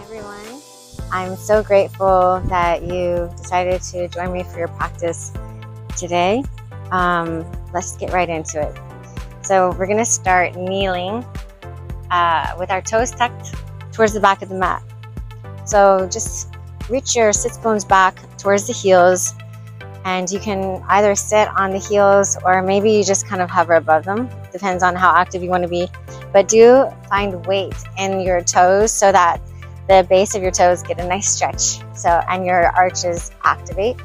Everyone, I'm so grateful that you decided to join me for your practice today. Let's get right into it. So we're going to start kneeling with our toes tucked towards the back of the mat. So just reach your sits bones back towards the heels, and you can either sit on the heels or maybe you just kind of hover above them. Depends on how active you want to be. But do find weight in your toes so that the base of your toes get a nice stretch, and your arches activate.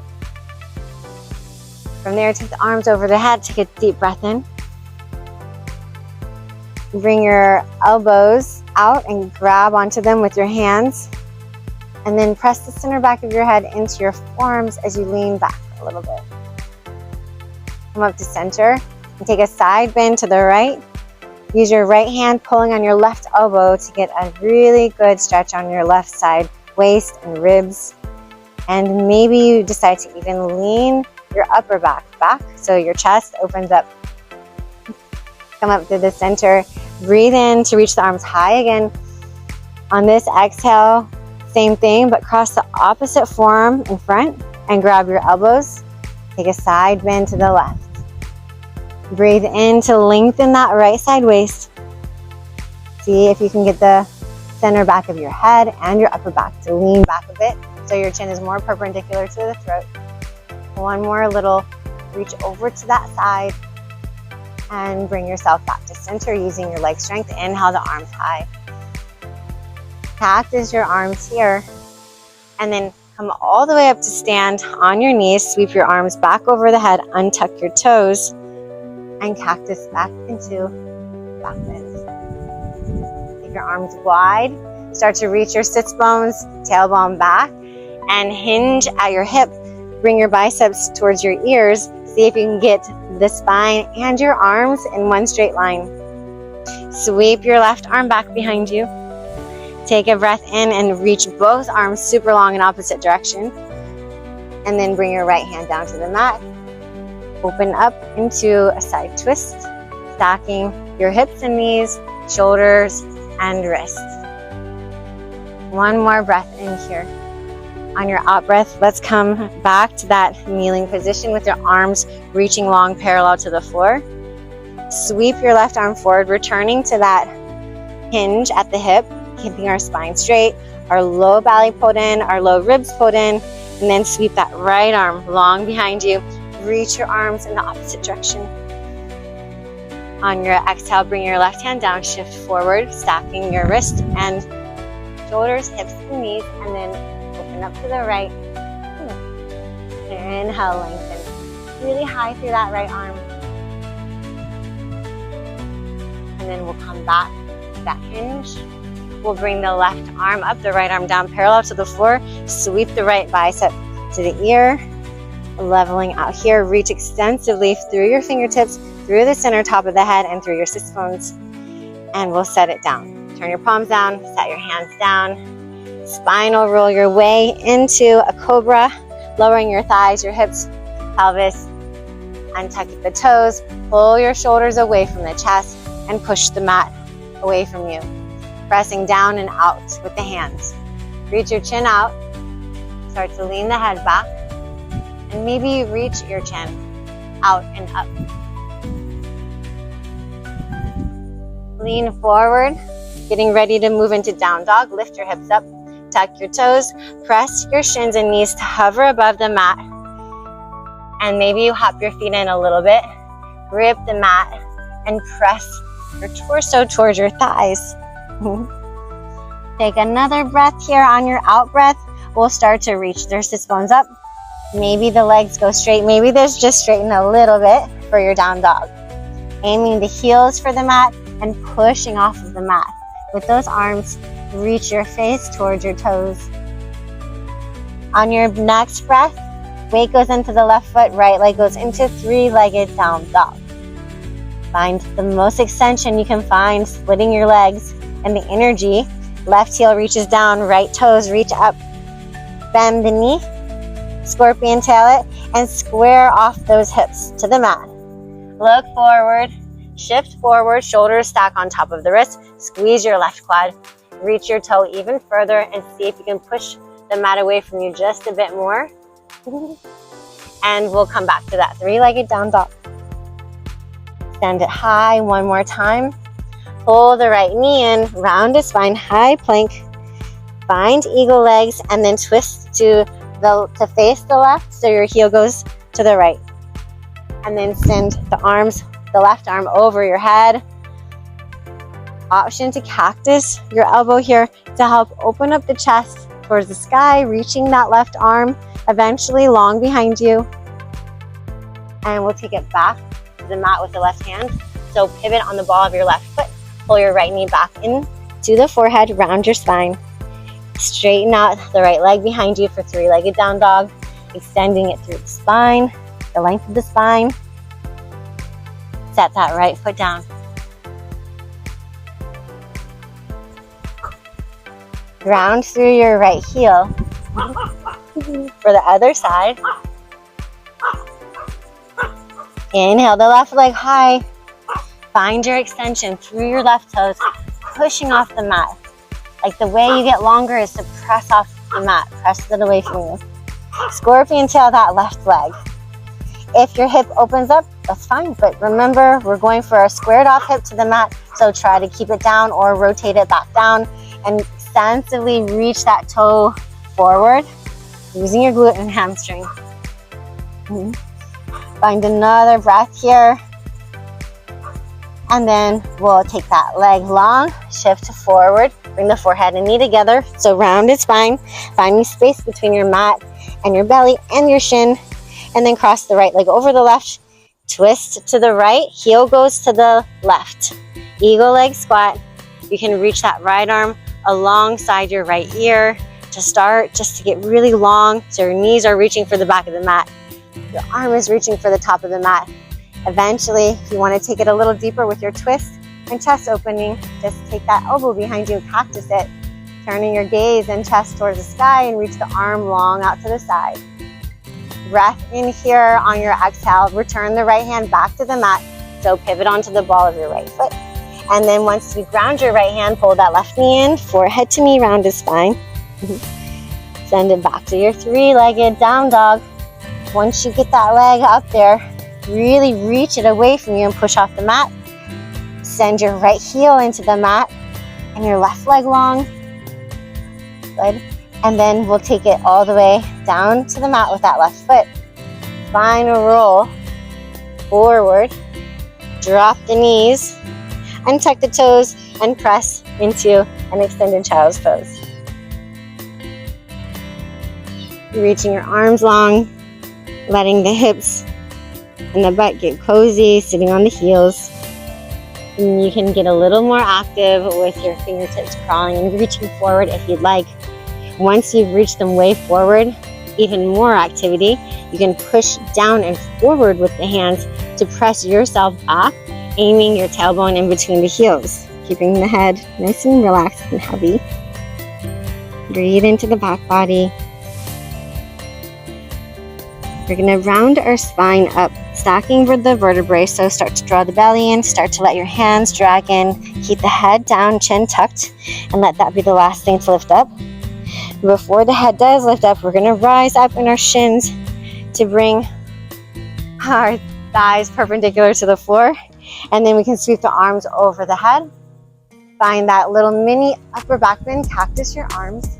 From there, take the arms over the head, take a deep breath in. Bring your elbows out and grab onto them with your hands. And then press the center back of your head into your forearms as you lean back a little bit. Come up to center and take a side bend to the right. Use your right hand pulling on your left elbow to get a really good stretch on your left side, waist and ribs. And maybe you decide to even lean your upper back so your chest opens up. Come up to the center. Breathe in to reach the arms high again. On this exhale, same thing, but cross the opposite forearm in front and grab your elbows. Take a side bend to the left. Breathe in to lengthen that right side waist. See if you can get the center back of your head and your upper back to lean back a bit so your chin is more perpendicular to the throat. One more little reach over to that side and bring yourself back to center using your leg strength. Inhale the arms high. Cactus your arms here, and then come all the way up to stand on your knees. Sweep your arms back over the head, untuck your toes, and cactus back into back bend. Take your arms wide. Start to reach your sits bones, tailbone back, and hinge at your hip. Bring your biceps towards your ears. See if you can get the spine and your arms in one straight line. Sweep your left arm back behind you. Take a breath in and reach both arms super long in opposite direction. And then bring your right hand down to the mat. Open up into a side twist, stacking your hips and knees, shoulders, and wrists. One more breath in here. On your out breath, let's come back to that kneeling position with your arms reaching long parallel to the floor. Sweep your left arm forward, returning to that hinge at the hip, keeping our spine straight, our low belly pulled in, our low ribs pulled in, and then sweep that right arm long behind you. Reach your arms in the opposite direction. On your exhale, bring your left hand down, shift forward, stacking your wrist and shoulders, hips, and knees, and then open up to the right. Inhale, lengthen really high through that right arm. And then we'll come back to that hinge. We'll bring the left arm up, the right arm down parallel to the floor. Sweep the right bicep to the ear. Leveling out here, reach extensively through your fingertips, through the center top of the head, and through your sits bones. And we'll set it down. Turn your palms down, set your hands down. Spinal roll your way into a cobra, lowering your thighs, your hips, pelvis. Untuck the toes, pull your shoulders away from the chest, and push the mat away from you. Pressing down and out with the hands. Reach your chin out. Start to lean the head back. And maybe reach your chin out and up. Lean forward, getting ready to move into down dog. Lift your hips up, tuck your toes, press your shins and knees to hover above the mat. And maybe you hop your feet in a little bit, grip the mat, and press your torso towards your thighs. Take another breath here. On your out breath, we'll start to reach their sits bones up. Maybe the legs go straight. Maybe there's just straighten a little bit for your down dog. Aiming the heels for the mat and pushing off of the mat. With those arms, reach your face towards your toes. On your next breath, weight goes into the left foot, right leg goes into three-legged down dog. Find the most extension you can find, splitting your legs and the energy. Left heel reaches down, right toes reach up. Bend the knee. Scorpion tail it and square off those hips to the mat. Look forward, Shift forward, shoulders stack on top of the wrist. Squeeze your left quad. Reach your toe even further and see if you can push the mat away from you just a bit more. And we'll come back to that three-legged down dog. Stand it high one more time. Pull the right knee in, round the spine, high plank. Find eagle legs and then twist to face the left so your heel goes to the right. And then send the left arm over your head. Option to cactus your elbow here to help open up the chest towards the sky, reaching that left arm eventually long behind you. And we'll take it back to the mat with the left hand. So pivot on the ball of your left foot. Pull your right knee back in to the forehead, round your spine. Straighten out the right leg behind you for three-legged down dog, extending it through the spine, the length of the spine. Set that right foot down. Ground through your right heel for the other side. Inhale the left leg high. Find your extension through your left toes, pushing off the mat. Like the way you get longer is to press off the mat, press it away from you. Scorpion tail that left leg. If your hip opens up, that's fine, but remember, we're going for a squared off hip to the mat, so try to keep it down or rotate it back down and extensively reach that toe forward using your glute and hamstring. Find another breath here. And then we'll take that leg long, shift forward, bring the forehead and knee together. So rounded spine, finding space between your mat and your belly and your shin. And then cross the right leg over the left, twist to the right, heel goes to the left. Eagle leg squat. You can reach that right arm alongside your right ear to start, just to get really long. So your knees are reaching for the back of the mat. Your arm is reaching for the top of the mat. Eventually, if you want to take it a little deeper with your twist and chest opening, just take that elbow behind you, cactus it, turning your gaze and chest towards the sky and reach the arm long out to the side. Breath in here on your exhale, return the right hand back to the mat, so pivot onto the ball of your right foot. And then once you ground your right hand, pull that left knee in, forehead to knee, rounded spine. Send it back to your three-legged down dog. Once you get that leg up there, really reach it away from you and push off the mat. Send your right heel into the mat and your left leg long. Good. And then we'll take it all the way down to the mat with that left foot. Final roll forward. Drop the knees, untuck the toes, and press into an extended child's pose. Reaching your arms long, letting the hips and the butt get cozy, sitting on the heels. And you can get a little more active with your fingertips crawling and reaching forward if you'd like. Once you've reached them way forward, even more activity, you can push down and forward with the hands to press yourself back, aiming your tailbone in between the heels, keeping the head nice and relaxed and heavy. Breathe into the back body. We're going to round our spine up, stacking the vertebrae. So start to draw the belly in, start to let your hands drag in, keep the head down, chin tucked, and let that be the last thing to lift up. Before the head does lift up, we're going to rise up in our shins to bring our thighs perpendicular to the floor. And then we can sweep the arms over the head. Find that little mini upper back bend, cactus your arms,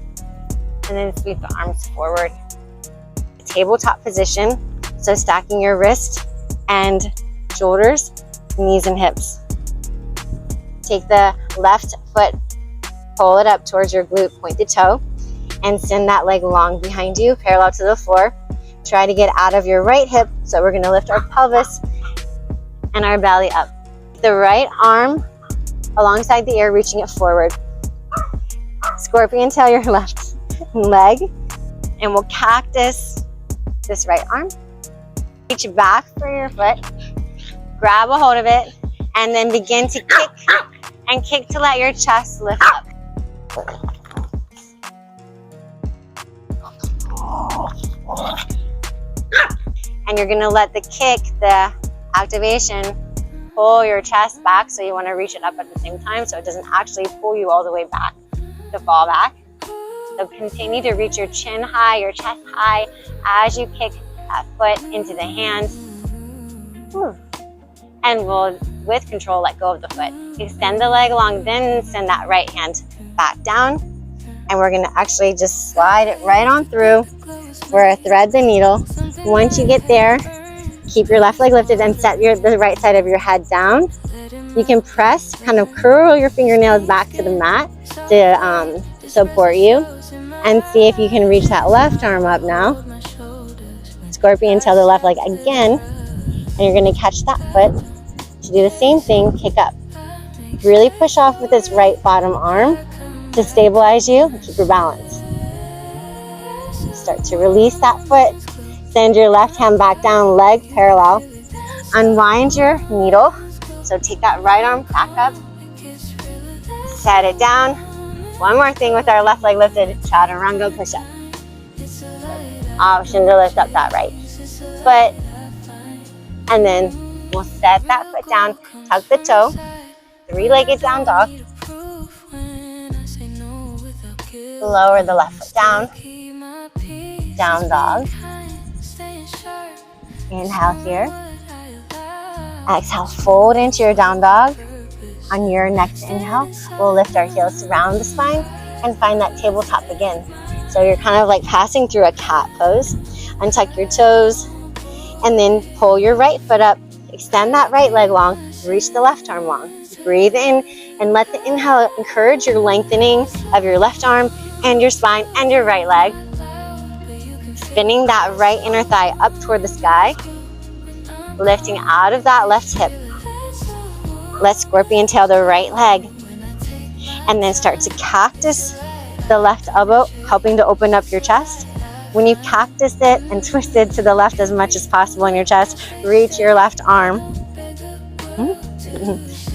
and then sweep the arms forward. Tabletop position, so stacking your wrist and shoulders, knees and hips. Take the left foot, pull it up towards your glute, point the toe, and send that leg long behind you, parallel to the floor. Try to get out of your right hip, so we're going to lift our pelvis and our belly up. The right arm alongside the ear, reaching it forward. Scorpion tail your left leg, and we'll cactus this right arm. Reach back for your foot, grab a hold of it, and then begin to kick and kick to let your chest lift up. And you're gonna let the kick, the activation, pull your chest back, so you want to reach it up at the same time so it doesn't actually pull you all the way back to fall back. So continue to reach your chin high, your chest high as you kick that foot into the hand. Whew. And we'll, with control, let go of the foot. Extend the leg long, then send that right hand back down. And we're gonna actually just slide it right on through. We're gonna thread the needle. Once you get there, keep your left leg lifted and set the right side of your head down. You can press, kind of curl your fingernails back to the mat to support you. And see if you can reach that left arm up now. Scorpion tail the left leg again. And you're gonna catch that foot. To do the same thing, kick up. Really push off with this right bottom arm to stabilize you and keep your balance. Start to release that foot. Send your left hand back down, leg parallel. Unwind your needle. So take that right arm back up. Set it down. One more thing with our left leg lifted, chaturanga push-up. Option to lift up that right foot. And then we'll set that foot down, tuck the toe, three-legged down dog. Lower the left foot down, down dog. Inhale here. Exhale, fold into your down dog. On your next inhale, we'll lift our heels around the spine and find that tabletop again. So you're kind of like passing through a cat pose. Untuck your toes and then pull your right foot up. Extend that right leg long, reach the left arm long. Breathe in and let the inhale encourage your lengthening of your left arm and your spine and your right leg. Spinning that right inner thigh up toward the sky. Lifting out of that left hip. Let's scorpion tail the right leg. And then start to cactus the left elbow, helping to open up your chest. When you cactus it and twist it to the left as much as possible in your chest, reach your left arm.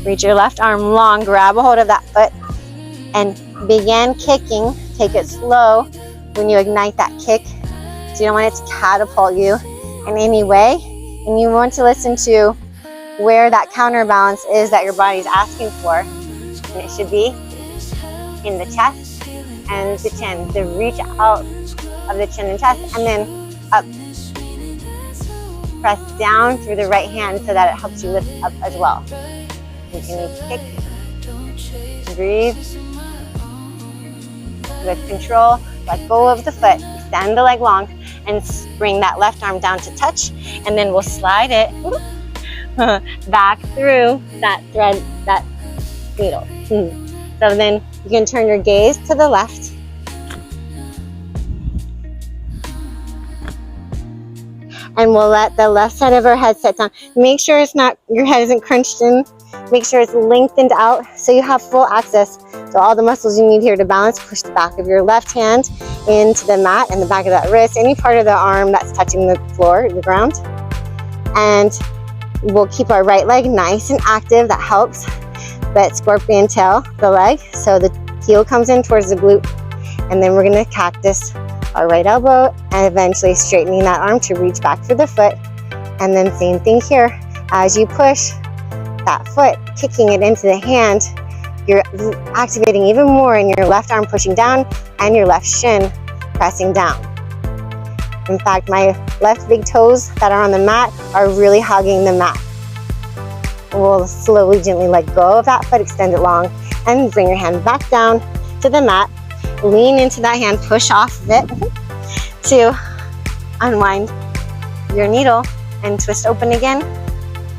Reach your left arm long, grab a hold of that foot, and begin kicking. Take it slow when you ignite that kick. So you don't want it to catapult you in any way. And you want to listen to where that counterbalance is that your body's asking for. And it should be in the chest and the chin. So reach out of the chin and chest, and then up. Press down through the right hand so that it helps you lift up as well. Continue to kick. Breathe. With control, let go of the foot. Extend the leg long and bring that left arm down to touch. And then we'll slide it back through that thread, that needle. So then you can turn your gaze to the left. And we'll let the left side of our head set down. Make sure it's not, your head isn't crunched in. Make sure it's lengthened out so you have full access to all the muscles you need here to balance. Push the back of your left hand into the mat and the back of that wrist, any part of the arm that's touching the floor, the ground. And we'll keep our right leg nice and active. That helps. But scorpion tail the leg so the heel comes in towards the glute. And then we're going to cactus our right elbow and eventually straightening that arm to reach back for the foot. And then same thing here. As you push that foot, kicking it into the hand, you're activating even more in your left arm pushing down and your left shin pressing down. In fact, my left big toes that are on the mat are really hugging the mat. We'll slowly, gently let go of that foot, extend it long, and bring your hand back down to the mat. Lean into that hand, push off of it to unwind your needle and twist open again.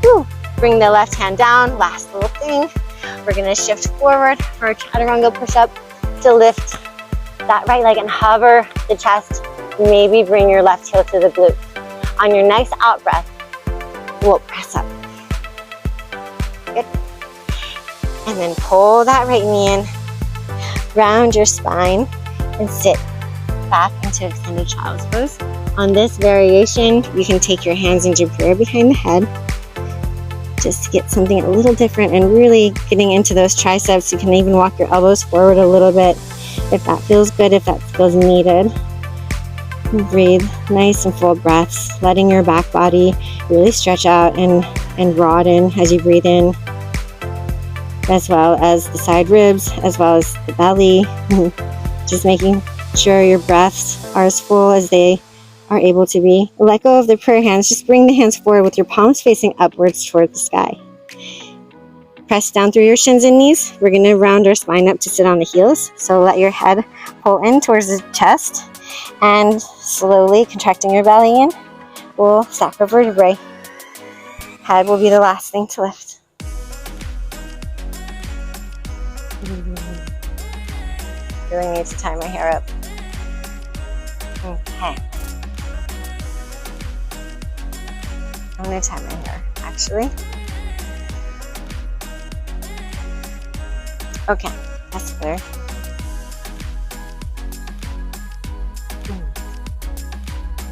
Whew. Bring the left hand down, last little thing. We're gonna shift forward for a chaturanga push-up to lift that right leg and hover the chest. Maybe bring your left heel to the glute. On your next out breath, we'll press up. Good. And then pull that right knee in, round your spine, and sit back into extended child's pose. On this variation, you can take your hands into prayer behind the head, just to get something a little different and really getting into those triceps. You can even walk your elbows forward a little bit if that feels good, if that feels needed. And breathe nice and full breaths, letting your back body really stretch out and and broaden as you breathe in, as well as the side ribs, as well as the belly. Just making sure your breaths are as full as they are able to be. Let go of the prayer hands. Just bring the hands forward with your palms facing upwards toward the sky. Press down through your shins and knees. We're going to round our spine up to sit on the heels. So let your head pull in towards the chest, and slowly contracting your belly in, we'll stack our vertebrae. Head will be the last thing to lift. Really need to tie my hair up. Okay. I'm going to tie my hair, actually. Okay, that's clear.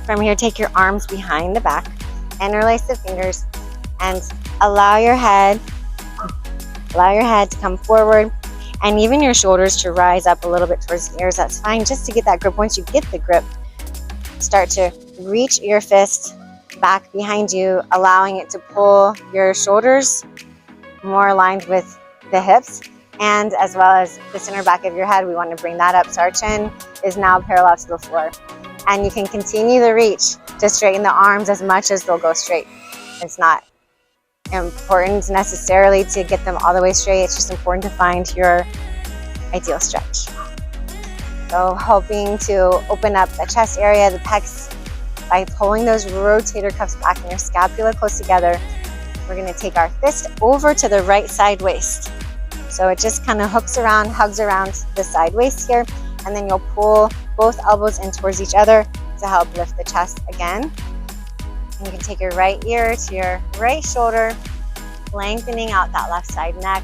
From here, take your arms behind the back, interlace the fingers, and allow your head to come forward, and even your shoulders to rise up a little bit towards the ears. That's fine, just to get that grip. Once you get the grip, start to reach your fist back behind you, allowing it to pull your shoulders more aligned with the hips, and as well as the center back of your head. We want to bring that up so our chin is now parallel to the floor. And you can continue the reach to straighten the arms as much as they'll go straight. It's not important necessarily to get them all the way straight. It's just important to find your ideal stretch. So hoping to open up the chest area, the pecs, by pulling those rotator cuffs back and your scapula close together. We're going to take our fist over to the right side waist. So it just kind of hugs around the side waist here, and then you'll pull both elbows in towards each other to help lift the chest again. And you can take your right ear to your right shoulder, lengthening out that left side neck.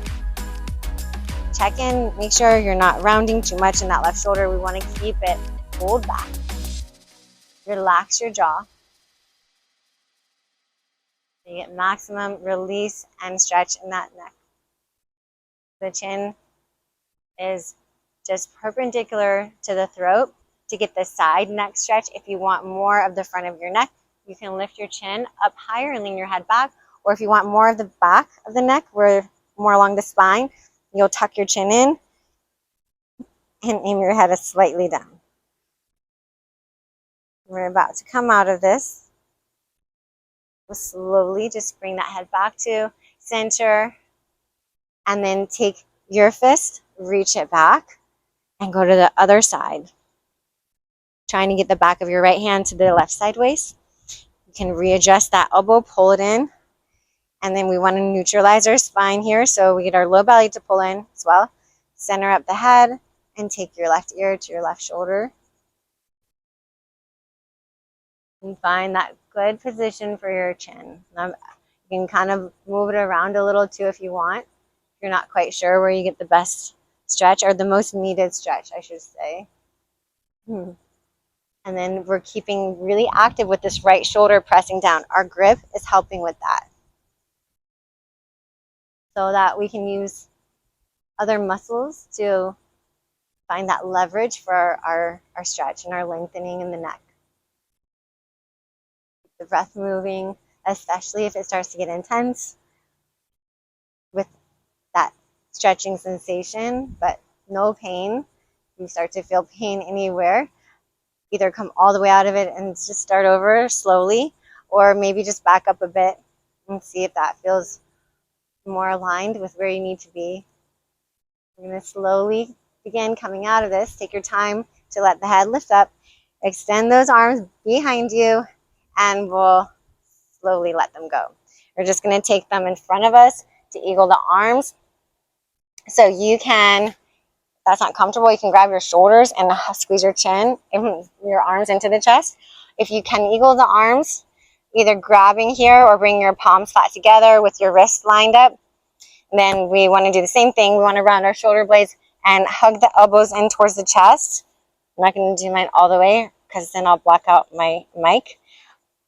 Check in, make sure you're not rounding too much in that left shoulder. We want to keep it pulled back. Relax your jaw. You get maximum release and stretch in that neck. The chin is just perpendicular to the throat to get the side neck stretch. If you want more of the front of your neck, you can lift your chin up higher and lean your head back. Or if you want more of the back of the neck, where more along the spine, you'll tuck your chin in and aim your head slightly down. We're about to come out of this. We'll slowly just bring that head back to center, and then take your fist, reach it back, and go to the other side. Trying to get the back of your right hand to the left side waist. You can readjust that elbow, pull it in, and then we want to neutralize our spine here, so we get our low belly to pull in as well. Center up the head, and take your left ear to your left shoulder. And find that good position for your chin. You can kind of move it around a little too if you want. If you're not quite sure where you get the best stretch, or the most needed stretch, I should say. And then we're keeping really active with this right shoulder pressing down. Our grip is helping with that, so that we can use other muscles to find that leverage for our stretch and our lengthening in the neck. Keep the breath moving, especially if it starts to get intense with that stretching sensation, but no pain. If you start to feel pain anywhere, either come all the way out of it and just start over slowly, or maybe just back up a bit and see if that feels more aligned with where you need to be. You're going to slowly begin coming out of this. Take your time to let the head lift up. Extend those arms behind you, and we'll slowly let them go. We're just going to take them in front of us to eagle the arms. So you can, if that's not comfortable, you can grab your shoulders and squeeze your chin, your arms into the chest. If you can eagle the arms, either grabbing here or bringing your palms flat together with your wrists lined up. And then we want to do the same thing. We want to round our shoulder blades and hug the elbows in towards the chest. I'm not going to do mine all the way because then I'll block out my mic.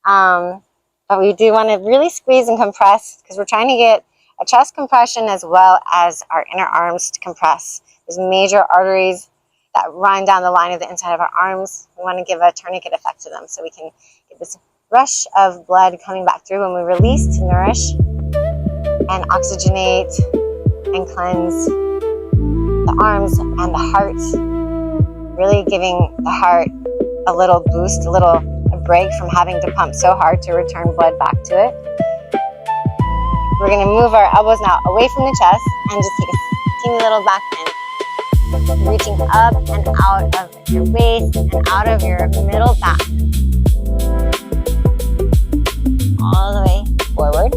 But we do want to really squeeze and compress, because we're trying to get a chest compression as well as our inner arms to compress. There's major arteries that run down the line of the inside of our arms. We want to give a tourniquet effect to them so we can get this rush of blood coming back through when we release to nourish and oxygenate and cleanse the arms and the heart, really giving the heart a little boost, a break from having to pump so hard to return blood back to it. We're going to move our elbows now away from the chest and just take a teeny little back bend, reaching up and out of your waist and out of your middle back, all the way forward.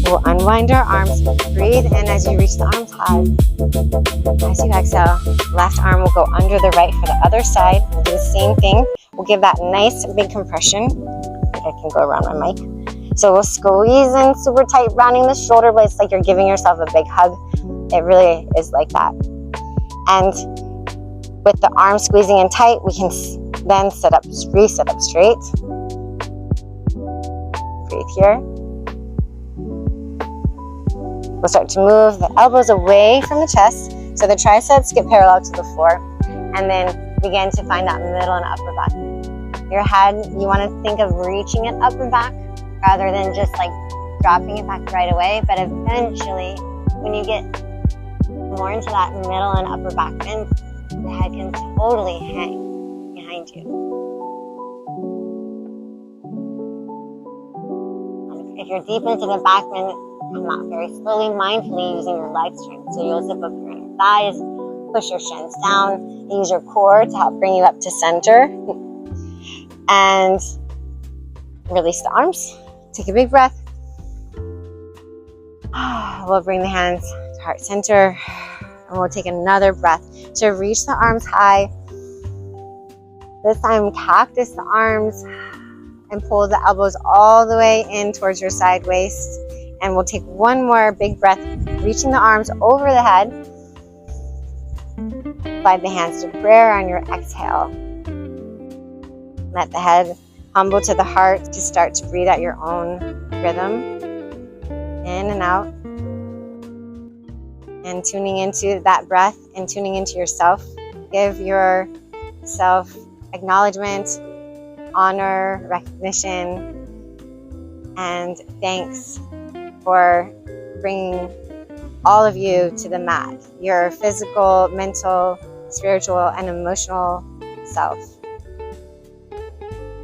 We'll unwind our arms, breathe in as you reach the arms high. As you exhale, left arm will go under the right for the other side. We'll do the same thing. We'll give that nice big compression. I think I can go around my mic. So we'll squeeze in super tight, rounding the shoulder blades like you're giving yourself a big hug. It really is like that. And with the arms squeezing in tight, we can then reset up straight. Breathe here. We'll start to move the elbows away from the chest so the triceps get parallel to the floor, and then begin to find that middle and upper back. Your head, you want to think of reaching it up and back rather than just like dropping it back right away. But eventually, when you get more into that middle and upper back bend, the head can totally hang behind you. If you're deep into the back bend, come out very slowly, mindfully using your leg strength. So you'll zip up your inner thighs, push your shins down, and use your core to help bring you up to center. And release the arms. Take a big breath. We'll bring the hands to heart center, and we'll take another breath to reach the arms high. This time, cactus the arms and pull the elbows all the way in towards your side waist. And we'll take one more big breath, reaching the arms over the head. Slide the hands to prayer on your exhale. Let the head humble to the heart to start to breathe at your own rhythm. In and out. And tuning into that breath and tuning into yourself. Give yourself acknowledgement, honor, recognition, and thanks for bringing all of you to the mat, your physical, mental, spiritual, and emotional self.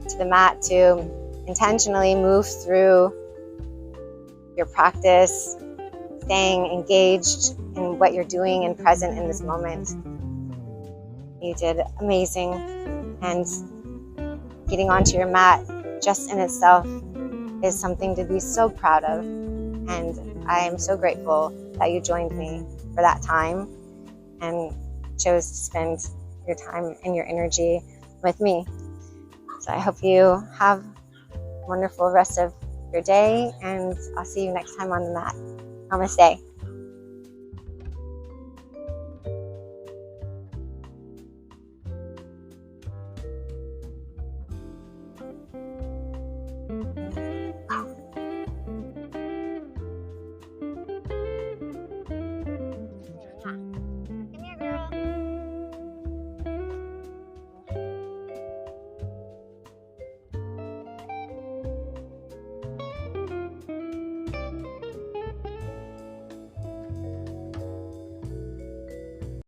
To the mat to intentionally move through your practice, staying engaged in what you're doing and present in this moment. You did amazing, and getting onto your mat just in itself is something to be so proud of. And I am so grateful that you joined me for that time and chose to spend your time and your energy with me. So I hope you have a wonderful rest of your day, and I'll see you next time on the mat. Namaste.